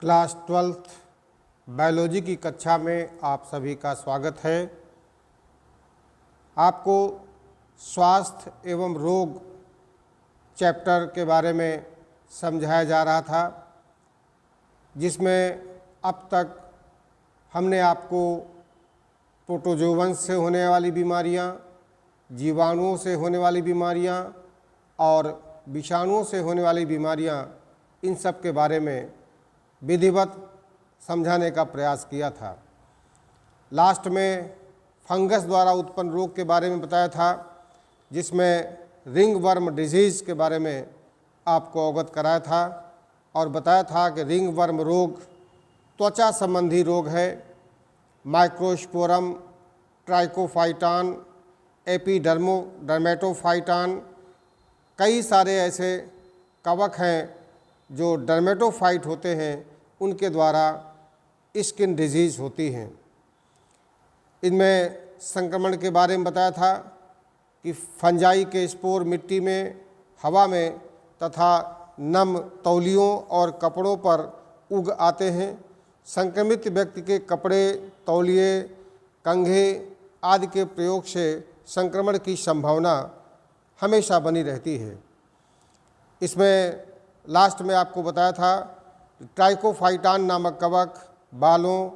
Class 12th biology की कक्षा में आप सभी का स्वागत है। आपको स्वास्थ्य एवं रोग चैप्टर के बारे में समझाया जा रहा था, जिसमें अब तक हमने आपको प्रोटोजोवन से होने वाली बीमारियां, जीवाणुओं से होने वाली बीमारियां और विषाणुओं से होने वाली बीमारियां, इन सब के बारे में विधिवत समझाने का प्रयास किया था। लास्ट में फंगस द्वारा उत्पन्न रोग के बारे में बताया था, जिसमें रिंग वर्म डिजीज़ के बारे में आपको अवगत कराया था और बताया था कि रिंग वर्म रोग त्वचा संबंधी रोग है। माइक्रोस्पोरम, ट्राइकोफाइटान, डर्मेटोफाइटान, कई सारे ऐसे कवक हैं जो डर्मेटोफाइट होते हैं, उनके द्वारा स्किन डिजीज़ होती हैं। इनमें संक्रमण के बारे में बताया था कि फंजाई के स्पोर मिट्टी में, हवा में तथा नम तौलियों और कपड़ों पर उग आते हैं। संक्रमित व्यक्ति के कपड़े, तौलिए, कंघे आदि के प्रयोग से संक्रमण की संभावना हमेशा बनी रहती है। इसमें लास्ट में आपको बताया था ट्राइकोफाइटान नामक कवक बालों,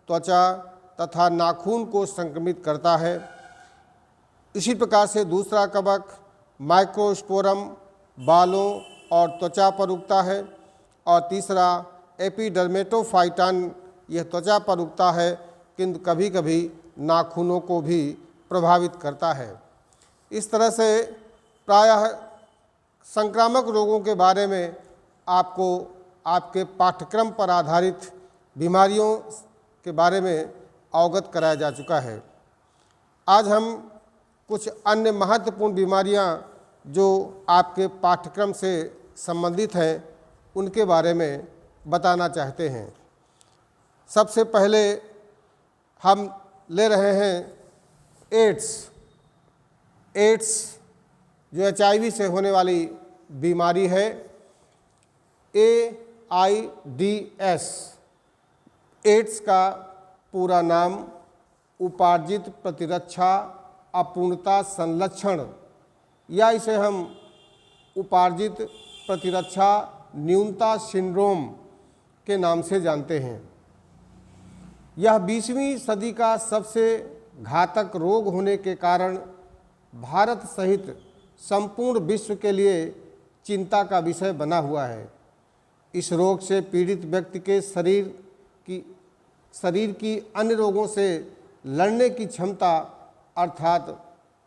त्वचा तथा नाखून को संक्रमित करता है। इसी प्रकार से दूसरा कवक माइक्रोस्पोरम बालों और त्वचा पर उगता है और तीसरा एपिडर्मेटोफाइटान, यह त्वचा पर उगता है किंतु कभी कभी नाखूनों को भी प्रभावित करता है। इस तरह से प्रायः संक्रामक रोगों के बारे में आपको आपके पाठ्यक्रम पर आधारित बीमारियों के बारे में अवगत कराया जा चुका है। आज हम कुछ अन्य महत्वपूर्ण बीमारियां जो आपके पाठ्यक्रम से संबंधित हैं, उनके बारे में बताना चाहते हैं। सबसे पहले हम ले रहे हैं एड्स जो HIV से होने वाली बीमारी है। AIDS एड्स का पूरा नाम उपार्जित प्रतिरक्षा अपूर्णता संलक्षण, या इसे हम उपार्जित प्रतिरक्षा न्यूनता सिंड्रोम के नाम से जानते हैं। यह 20वीं सदी का सबसे घातक रोग होने के कारण भारत सहित संपूर्ण विश्व के लिए चिंता का विषय बना हुआ है। इस रोग से पीड़ित व्यक्ति के शरीर की अन्य रोगों से लड़ने की क्षमता अर्थात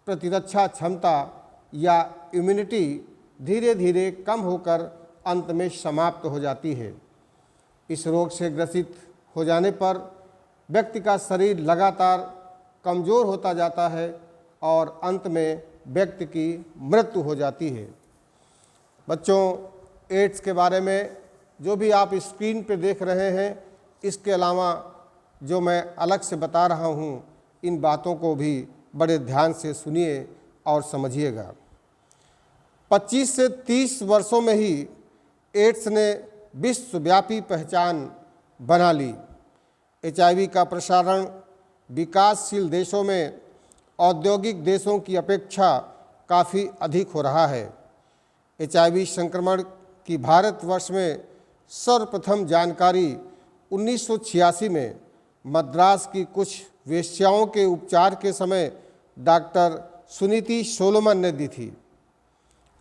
प्रतिरक्षा क्षमता या इम्यूनिटी धीरे धीरे कम होकर अंत में समाप्त हो जाती है। इस रोग से ग्रसित हो जाने पर व्यक्ति का शरीर लगातार कमज़ोर होता जाता है और अंत में व्यक्ति की मृत्यु हो जाती है। बच्चों, एड्स के बारे में जो भी आप स्क्रीन पर देख रहे हैं, इसके अलावा जो मैं अलग से बता रहा हूँ, इन बातों को भी बड़े ध्यान से सुनिए और समझिएगा। 25 से 30 वर्षों में ही एड्स ने विश्वव्यापी पहचान बना ली। HIV का प्रसारण विकासशील देशों में औद्योगिक देशों की अपेक्षा काफ़ी अधिक हो रहा है। HIV संक्रमण की भारतवर्ष में सर्वप्रथम जानकारी 1986 में मद्रास की कुछ वेश्याओं के उपचार के समय डॉक्टर सुनीति सोलोमन ने दी थी।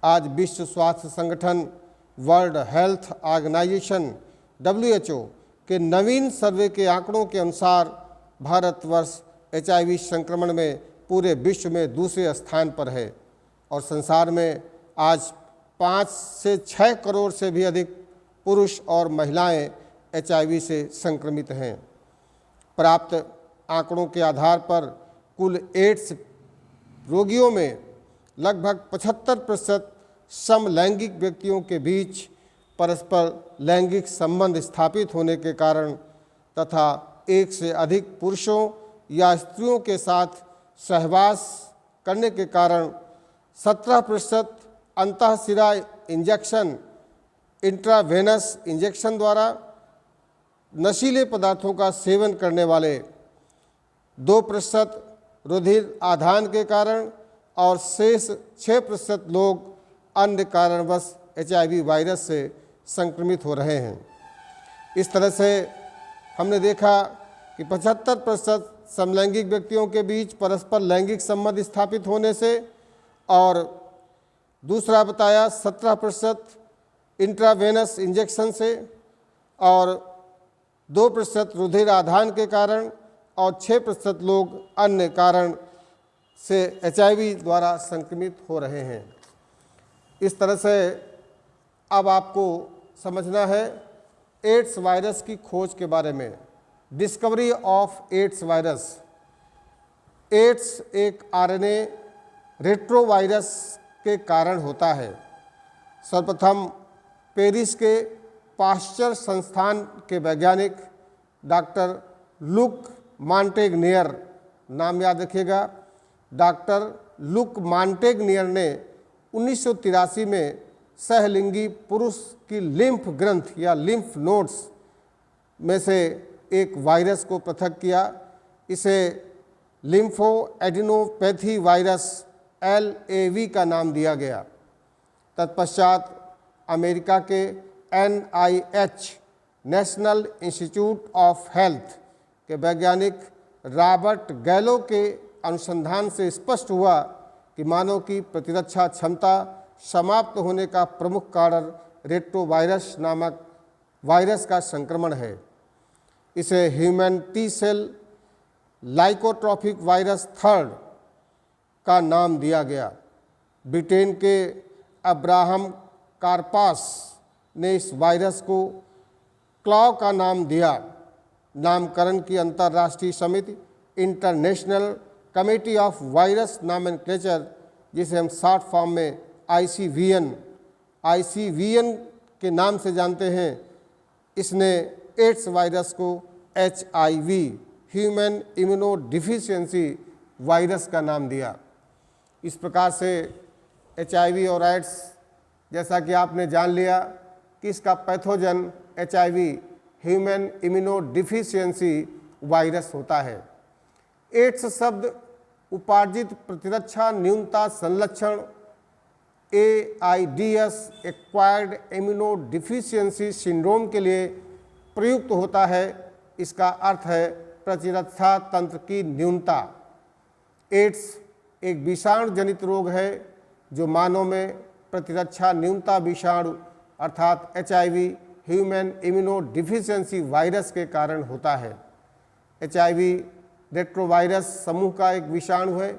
आज विश्व स्वास्थ्य संगठन, वर्ल्ड हेल्थ ऑर्गेनाइजेशन WHO के नवीन सर्वे के आंकड़ों के अनुसार भारतवर्ष HIV संक्रमण में पूरे विश्व में दूसरे स्थान पर है और संसार में आज 5 से 6 करोड़ से भी अधिक पुरुष और महिलाएं HIV से संक्रमित हैं। प्राप्त आंकड़ों के आधार पर कुल एड्स रोगियों में लगभग 75% समलैंगिक व्यक्तियों के बीच परस्पर लैंगिक संबंध स्थापित होने के कारण तथा एक से अधिक पुरुषों या स्त्रियों के साथ सहवास करने के कारण 17% अंतःशिरा इंजेक्शन इंट्रावेनस इंजेक्शन द्वारा नशीले पदार्थों का सेवन करने वाले, 2% रुधिर आधान के कारण और शेष 6% लोग अन्य कारणवश HIV वायरस से संक्रमित हो रहे हैं। इस तरह से हमने देखा कि 75% समलैंगिक व्यक्तियों के बीच परस्पर लैंगिक संबंध स्थापित होने से, और दूसरा बताया 17% इंट्रावेनस इंजेक्शन से, और 2% रुधिर आधान के कारण और 6% लोग अन्य कारण से HIV द्वारा संक्रमित हो रहे हैं। इस तरह से अब आपको समझना है एड्स वायरस की खोज के बारे में। Discovery of AIDS virus. AIDS एक RNA रेट्रोवायरस के कारण होता है। सर्वप्रथम पेरिस के पाश्चर संस्थान के वैज्ञानिक डॉक्टर लुक मॉन्टेग्नियर, नाम याद रखिएगा, डॉक्टर लुक मॉन्टेग्नियर ने 1983 में सहलिंगी पुरुष की लिम्फ ग्रंथ या लिम्फ नोड्स में से एक वायरस को पृथक किया। इसे लिम्फो एडिनोपैथी वायरस LAV का नाम दिया गया। तत्पश्चात अमेरिका के NIH national institute of health के वैज्ञानिक रॉबर्ट गैलो के अनुसंधान से स्पष्ट हुआ कि मानव की प्रतिरक्षा क्षमता समाप्त होने का प्रमुख कारण रेट्रोवायरस नामक वायरस का संक्रमण है। इसे ह्यूमन टी सेल लाइकोट्रोपिक वायरस 3 का नाम दिया गया। ब्रिटेन के अब्राहम कार्पास ने इस वायरस को क्लॉ का नाम दिया। नामकरण की अंतर्राष्ट्रीय समिति international committee of virus nomenclature, जिसे हम शॉर्ट फॉर्म में ICVN के नाम से जानते हैं, इसने एड्स वायरस को HIV ह्यूमन इम्यूनोडिफिशियंसी वायरस का नाम दिया। इस प्रकार से HIV और एड्स, जैसा कि आपने जान लिया कि इसका pathogen HIV human immunodeficiency virus होता है। एड्स शब्द उपार्जित प्रतिरक्षा न्यूनता संलक्षण AIDS एक्वायर्ड इम्यूनोडिफिशियंसी सिंड्रोम के लिए प्रयुक्त होता है। इसका अर्थ है प्रतिरक्षा तंत्र की न्यूनता। एड्स एक विषाणु जनित रोग है जो मानव में प्रतिरक्षा न्यूनता विषाणु अर्थात HIV ह्यूमन इम्यूनोडिफिशियंसी वायरस के कारण होता है। HIV रेट्रोवायरस समूह का एक विषाणु है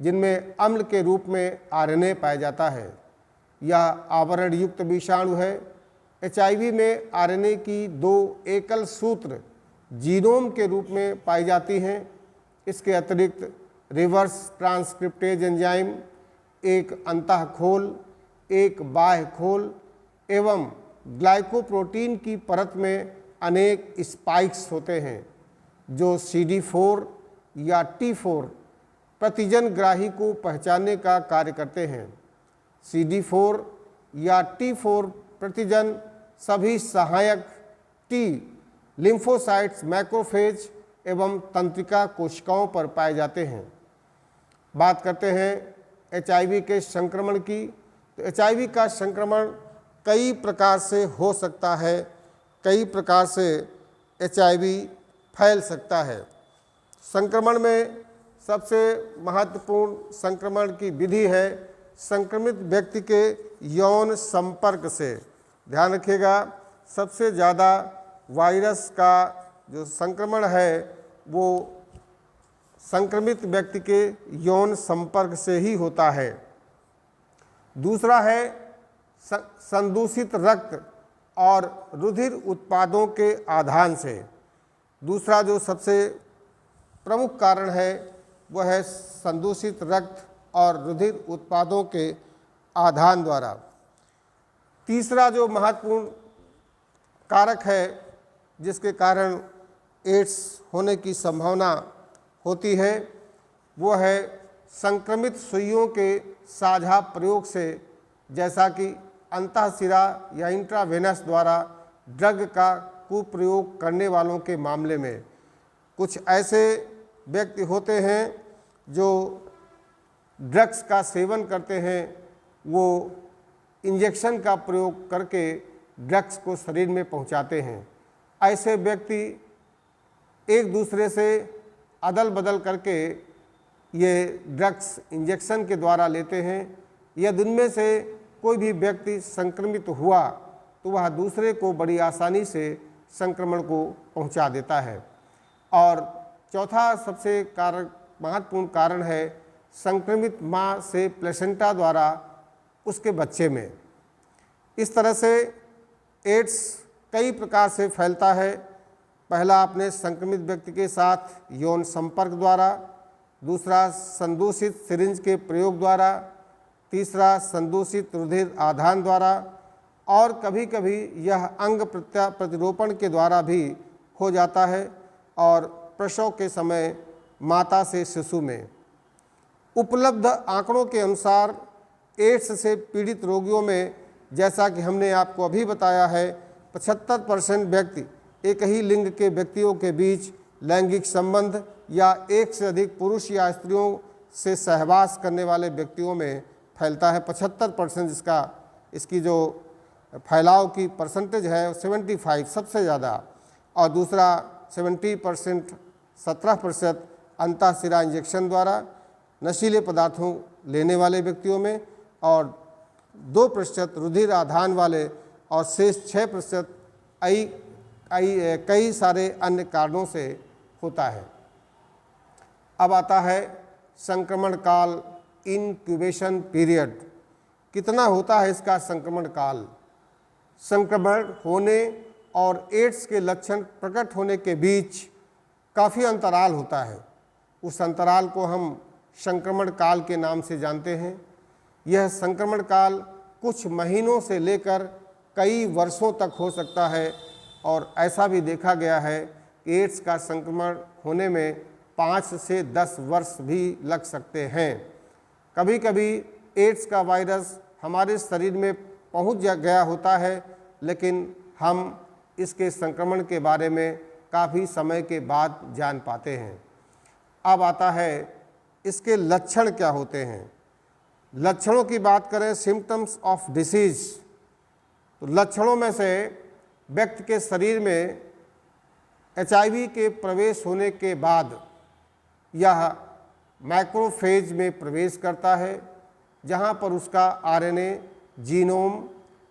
जिनमें अम्ल के रूप में RNA पाया जाता है। यह आवरण युक्त विषाणु है। HIV में RNA की 2 एकल सूत्र जीनोम के रूप में पाई जाती हैं। इसके अतिरिक्त रिवर्स ट्रांसक्रिप्टेज एंजाइम, एक अंतःखोल, एक बाह्य खोल एवं ग्लाइकोप्रोटीन की परत में अनेक स्पाइक्स होते हैं जो CD4 या T4 प्रतिजन ग्राही को पहचानने का कार्य करते हैं। CD4 या T4 प्रतिजन सभी सहायक T लिम्फोसाइट्स, मैक्रोफेज एवं तंत्रिका कोशिकाओं पर पाए जाते हैं। बात करते हैं HIV के संक्रमण की। तो HIV का संक्रमण कई प्रकार से हो सकता है, कई प्रकार से HIV फैल सकता है। संक्रमण में सबसे महत्वपूर्ण संक्रमण की विधि है संक्रमित व्यक्ति के यौन संपर्क से। ध्यान रखिएगा, सबसे ज़्यादा वायरस का जो संक्रमण है वो संक्रमित व्यक्ति के यौन संपर्क से ही होता है। दूसरा है संदूषित रक्त और रुधिर उत्पादों के आधान से। दूसरा जो सबसे प्रमुख कारण है वह है संदूषित रक्त और रुधिर उत्पादों के आधान द्वारा। तीसरा जो महत्वपूर्ण कारक है जिसके कारण एड्स होने की संभावना होती है वो है संक्रमित सुइयों के साझा प्रयोग से, जैसा कि अंतःशिरा या इंट्रावेनस द्वारा ड्रग का कुप्रयोग करने वालों के मामले में। कुछ ऐसे व्यक्ति होते हैं जो ड्रग्स का सेवन करते हैं, वो इंजेक्शन का प्रयोग करके ड्रग्स को शरीर में पहुंचाते हैं। ऐसे व्यक्ति एक दूसरे से अदल बदल करके ये ड्रग्स इंजेक्शन के द्वारा लेते हैं। यदि उनमें से कोई भी व्यक्ति संक्रमित हुआ तो वह दूसरे को बड़ी आसानी से संक्रमण को पहुंचा देता है। और चौथा सबसे महत्वपूर्ण कारण है संक्रमित मां से प्लेसेंटा द्वारा उसके बच्चे में। इस तरह से एड्स कई प्रकार से फैलता है। पहला, अपने संक्रमित व्यक्ति के साथ यौन संपर्क द्वारा, दूसरा संदूषित सिरिंज के प्रयोग द्वारा, तीसरा संदूषित रुधिर आधान द्वारा, और कभी कभी यह अंग प्रतिरोपण के द्वारा भी हो जाता है और प्रसव के समय माता से शिशु में। उपलब्ध आंकड़ों के अनुसार एड्स से पीड़ित रोगियों में, जैसा कि हमने आपको अभी बताया है, 75% व्यक्ति एक ही लिंग के व्यक्तियों के बीच लैंगिक संबंध या एक से अधिक पुरुष या स्त्रियों से सहवास करने वाले व्यक्तियों में फैलता है। 75% इसकी जो फैलाव की परसेंटेज है 75 सबसे ज़्यादा, और दूसरा 70% 17% अंतःशिरा इंजेक्शन द्वारा नशीले पदार्थों लेने वाले व्यक्तियों में, और 2% रुधिर आधान वाले, और शेष 6% कई सारे अन्य कारणों से होता है। अब आता है संक्रमण काल, इनक्यूबेशन पीरियड। कितना होता है इसका संक्रमण काल? संक्रमण होने और एड्स के लक्षण प्रकट होने के बीच काफ़ी अंतराल होता है। उस अंतराल को हम संक्रमण काल के नाम से जानते हैं। यह संक्रमण काल कुछ महीनों से लेकर कई वर्षों तक हो सकता है, और ऐसा भी देखा गया है कि एड्स का संक्रमण होने में 5 से 10 वर्ष भी लग सकते हैं। कभी कभी एड्स का वायरस हमारे शरीर में पहुंच गया होता है, लेकिन हम इसके संक्रमण के बारे में काफ़ी समय के बाद जान पाते हैं। अब आता है इसके लक्षण क्या होते हैं। लक्षणों की बात करें, सिम्टम्स ऑफ डिसीज, तो लक्षणों में से व्यक्ति के शरीर में HIV के प्रवेश होने के बाद यह मैक्रोफेज में प्रवेश करता है, जहां पर उसका RNA genome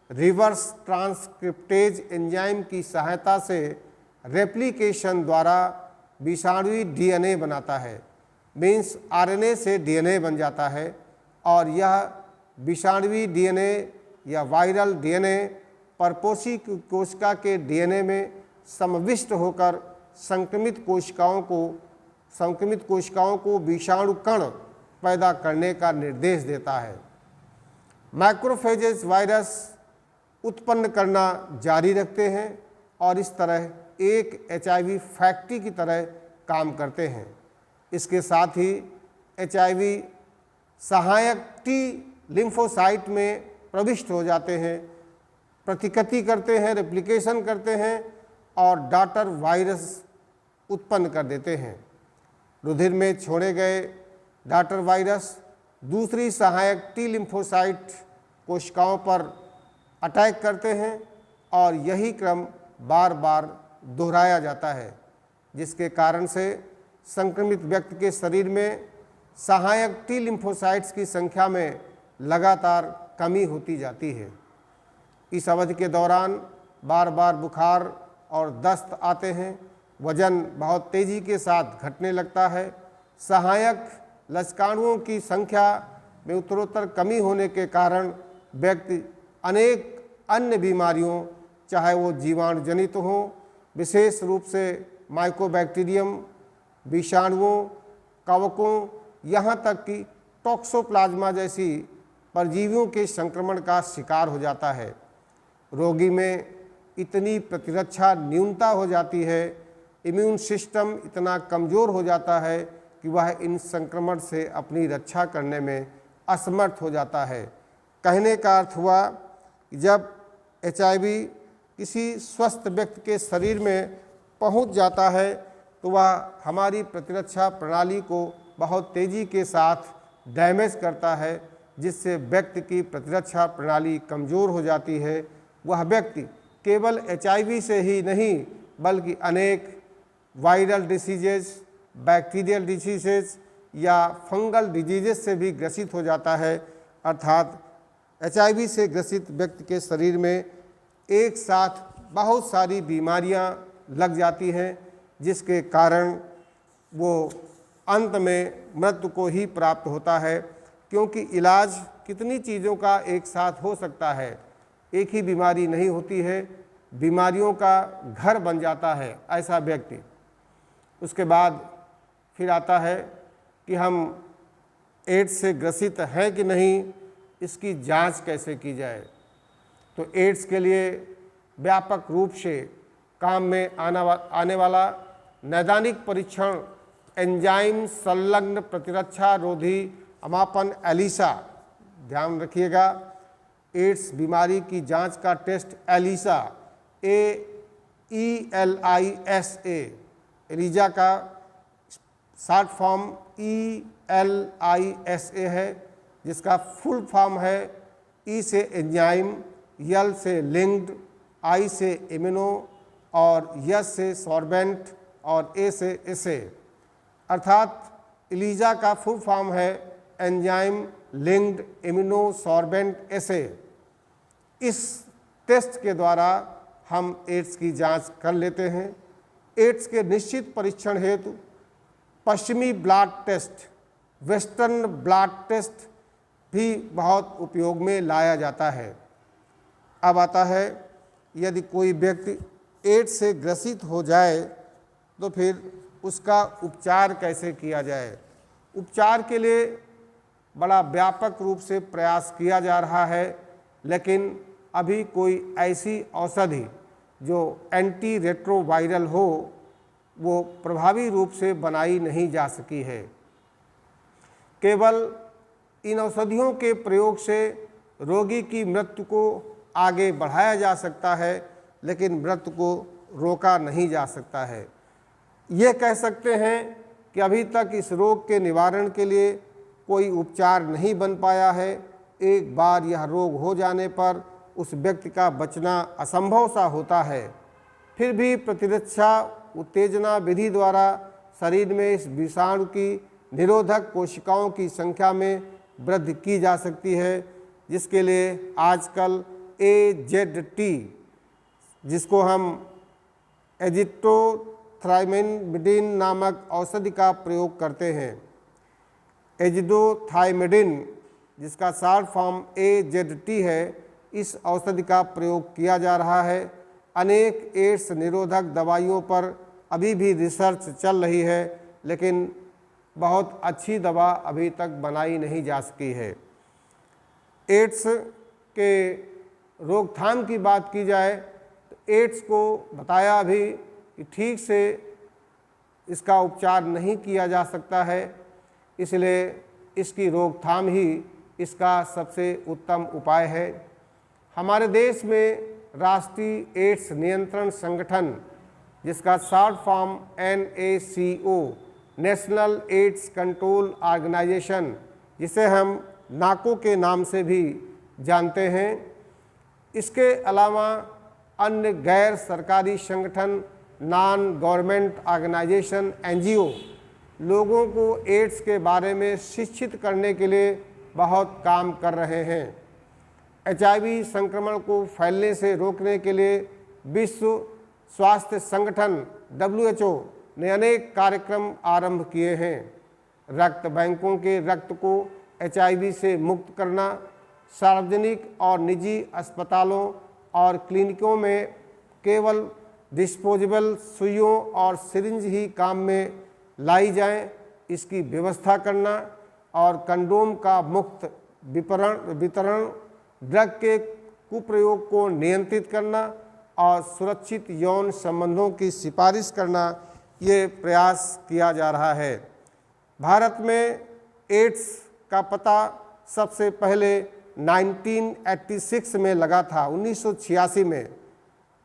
reverse transcriptase enzyme की सहायता से रेप्लिकेशन द्वारा विषाणुई DNA बनाता है। मीन्स RNA से DNA बन जाता है, और यह विषाणुई DNA या वायरल DNA परपोषी कोशिका के DNA में समाविष्ट होकर संक्रमित कोशिकाओं को विषाणु कण पैदा करने का निर्देश देता है। मैक्रोफेजेस वायरस उत्पन्न करना जारी रखते हैं और इस तरह एक HIV फैक्ट्री की तरह काम करते हैं। इसके साथ ही HIV सहायक T लिम्फोसाइट में प्रविष्ट हो जाते हैं, प्रतिकृति करते हैं, रेप्लिकेशन करते हैं और डॉटर वायरस उत्पन्न कर देते हैं। रुधिर में छोड़े गए डॉटर वायरस दूसरी सहायक T लिम्फोसाइट कोशिकाओं पर अटैक करते हैं और यही क्रम बार बार दोहराया जाता है, जिसके कारण से संक्रमित व्यक्ति के शरीर में सहायक T लिम्फोसाइट्स की संख्या में लगातार कमी होती जाती है। इस अवधि के दौरान बार बार बुखार और दस्त आते हैं, वजन बहुत तेज़ी के साथ घटने लगता है, सहायक लक्षणाओं की संख्या में उत्तरोत्तर कमी होने के कारण व्यक्ति अनेक अन्य बीमारियों, चाहे वो जीवाणु जनित हों, विशेष रूप से माइकोबैक्टीरियम, विषाणुओं, कवकों, यहाँ तक कि टॉक्सोप्लाज्मा जैसी परजीवियों के संक्रमण का शिकार हो जाता है। रोगी में इतनी प्रतिरक्षा न्यूनता हो जाती है, इम्यून सिस्टम इतना कमज़ोर हो जाता है कि वह इन संक्रमण से अपनी रक्षा करने में असमर्थ हो जाता है। कहने का अर्थ हुआ कि जब HIV किसी स्वस्थ व्यक्ति के शरीर में पहुंच जाता है तो वह हमारी प्रतिरक्षा प्रणाली को बहुत तेज़ी के साथ डैमेज करता है, जिससे व्यक्ति की प्रतिरक्षा प्रणाली कमज़ोर हो जाती है। वह व्यक्ति केवल HIV से ही नहीं बल्कि अनेक वायरल डिसीजेज, बैक्टीरियल डिसीजेज या फंगल डिजीजेज से भी ग्रसित हो जाता है। अर्थात HIV से ग्रसित व्यक्ति के शरीर में एक साथ बहुत सारी बीमारियां लग जाती हैं, जिसके कारण वो अंत में मृत्यु को ही प्राप्त होता है। क्योंकि इलाज कितनी चीज़ों का एक साथ हो सकता है, एक ही बीमारी नहीं होती है, बीमारियों का घर बन जाता है ऐसा व्यक्ति। उसके बाद फिर आता है कि हम एड्स से ग्रसित हैं कि नहीं, इसकी जांच कैसे की जाए। तो एड्स के लिए व्यापक रूप से काम में आने वाला नैदानिक परीक्षण एंजाइम संलग्न प्रतिरक्षा रोधी अमापन एलिसा, ध्यान रखिएगा, एड्स बीमारी की जांच का टेस्ट एलिसा, ELISA, एलिजा का शॉर्ट फॉर्म ELISA है, जिसका फुल फॉर्म है E से एंजाइम, L से लिंक्ड, I से इम्यूनो और S से सॉर्बेंट और A से एसे। अर्थात एलिजा का फुल फॉर्म है एंजाइम लिंक्ड इम्यूनो सॉर्बेंट एसे। इस टेस्ट के द्वारा हम एड्स की जांच कर लेते हैं। एड्स के निश्चित परीक्षण हेतु पश्चिमी blood test, western blood test भी बहुत उपयोग में लाया जाता है। अब आता है, यदि कोई व्यक्ति एड्स से ग्रसित हो जाए तो फिर उसका उपचार कैसे किया जाए। उपचार के लिए बड़ा व्यापक रूप से प्रयास किया जा रहा है, लेकिन अभी कोई ऐसी औषधि जो एंटी रेट्रोवायरल हो वो प्रभावी रूप से बनाई नहीं जा सकी है। केवल इन औषधियों के प्रयोग से रोगी की मृत्यु को आगे बढ़ाया जा सकता है, लेकिन मृत्यु को रोका नहीं जा सकता है। ये कह सकते हैं कि अभी तक इस रोग के निवारण के लिए कोई उपचार नहीं बन पाया है। एक बार यह रोग हो जाने पर उस व्यक्ति का बचना असंभव सा होता है। फिर भी प्रतिरक्षा उत्तेजना विधि द्वारा शरीर में इस विषाणु की निरोधक कोशिकाओं की संख्या में वृद्धि की जा सकती है, जिसके लिए आजकल AZT, जिसको हम एजिप्टोथायमिडिन नामक औषधि का प्रयोग करते हैं। एजिडोथायमिडिन, जिसका शॉर्ट फॉर्म AZT है, इस औषधि का प्रयोग किया जा रहा है। अनेक एड्स निरोधक दवाइयों पर अभी भी रिसर्च चल रही है, लेकिन बहुत अच्छी दवा अभी तक बनाई नहीं जा सकी है। एड्स के रोकथाम की बात की जाए तो एड्स को बताया अभी कि ठीक से इसका उपचार नहीं किया जा सकता है, इसलिए इसकी रोकथाम ही इसका सबसे उत्तम उपाय है। हमारे देश में राष्ट्रीय एड्स नियंत्रण संगठन, जिसका short form NACO, National AIDS Control Organisation, जिसे हम नाको के नाम से भी जानते हैं, इसके अलावा अन्य गैर सरकारी संगठन, नॉन गवर्नमेंट ऑर्गेनाइजेशन, NGO लोगों को एड्स के बारे में शिक्षित करने के लिए बहुत काम कर रहे हैं। HIV संक्रमण को फैलने से रोकने के लिए विश्व स्वास्थ्य संगठन WHO ने अनेक कार्यक्रम आरंभ किए हैं। रक्त बैंकों के रक्त को HIV से मुक्त करना, सार्वजनिक और निजी अस्पतालों और क्लिनिकों में केवल डिस्पोजेबल सुइयों और सिरिंज ही काम में लाई जाएं, इसकी व्यवस्था करना और कंडोम का मुक्त वितरण, ड्रग के कुप्रयोग को नियंत्रित करना और सुरक्षित यौन संबंधों की सिफारिश करना, ये प्रयास किया जा रहा है। भारत में एड्स का पता सबसे पहले 1986 में लगा था, 1986 में।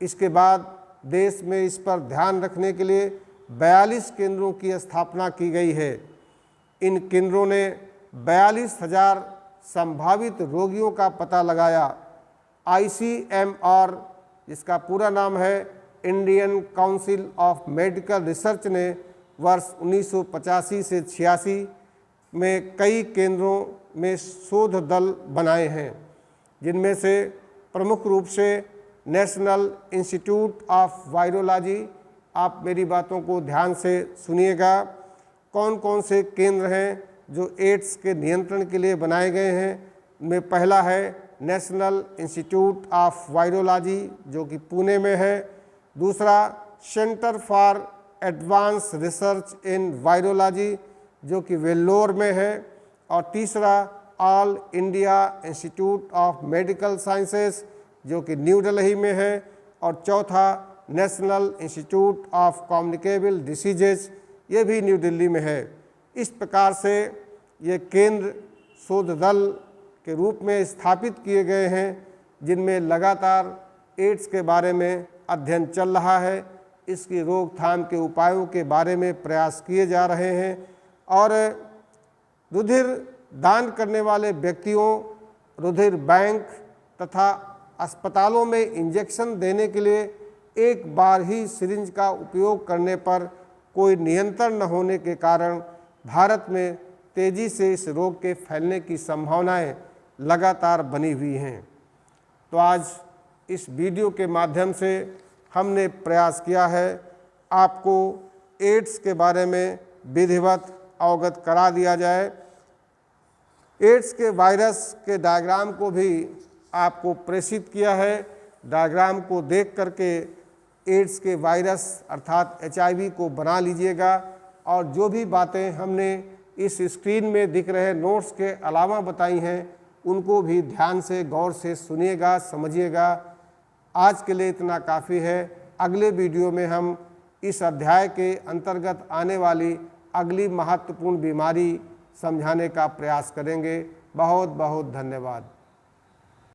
इसके बाद देश में इस पर ध्यान रखने के लिए 42 केंद्रों की स्थापना की गई है। इन केंद्रों ने 42,000 संभावित रोगियों का पता लगाया। ICMR, जिसका पूरा नाम है Indian council of medical research, ने वर्ष 1985 से 86 में कई केंद्रों में शोध दल बनाए हैं, जिनमें से प्रमुख रूप से नेशनल इंस्टीट्यूट ऑफ वायरोलॉजी। आप मेरी बातों को ध्यान से सुनिएगा। कौन कौन से केंद्र हैं जो एड्स के नियंत्रण के लिए बनाए गए हैं? में पहला है नेशनल इंस्टीट्यूट ऑफ वायरोलॉजी, जो कि पुणे में है। दूसरा centre for advance research in virology, जो कि वेल्लोर में है। और तीसरा all India institute of medical sciences, जो कि न्यू दिल्ली में है। और चौथा national institute of communicable diseases, ये भी न्यू दिल्ली में है। इस प्रकार से ये केंद्र शोध दल के रूप में स्थापित किए गए हैं, जिनमें लगातार एड्स के बारे में अध्ययन चल रहा है। इसकी रोकथाम के उपायों के बारे में प्रयास किए जा रहे हैं। और रुधिर दान करने वाले व्यक्तियों, रुधिर बैंक तथा अस्पतालों में इंजेक्शन देने के लिए एक बार ही सिरिंज का उपयोग करने पर कोई नियंत्रण न होने के कारण भारत में तेज़ी से इस रोग के फैलने की संभावनाएं लगातार बनी हुई हैं। तो आज इस वीडियो के माध्यम से हमने प्रयास किया है आपको एड्स के बारे में विधिवत अवगत करा दिया जाए। एड्स के वायरस के डायग्राम को भी आपको प्रेषित किया है। डायग्राम को देख करके एड्स के वायरस अर्थात HIV को बना लीजिएगा। और जो भी बातें हमने इस स्क्रीन में दिख रहे नोट्स के अलावा बताई हैं, उनको भी ध्यान से गौर से सुनिएगा, समझिएगा। आज के लिए इतना काफ़ी है। अगले वीडियो में हम इस अध्याय के अंतर्गत आने वाली अगली महत्वपूर्ण बीमारी समझाने का प्रयास करेंगे। बहुत बहुत धन्यवाद।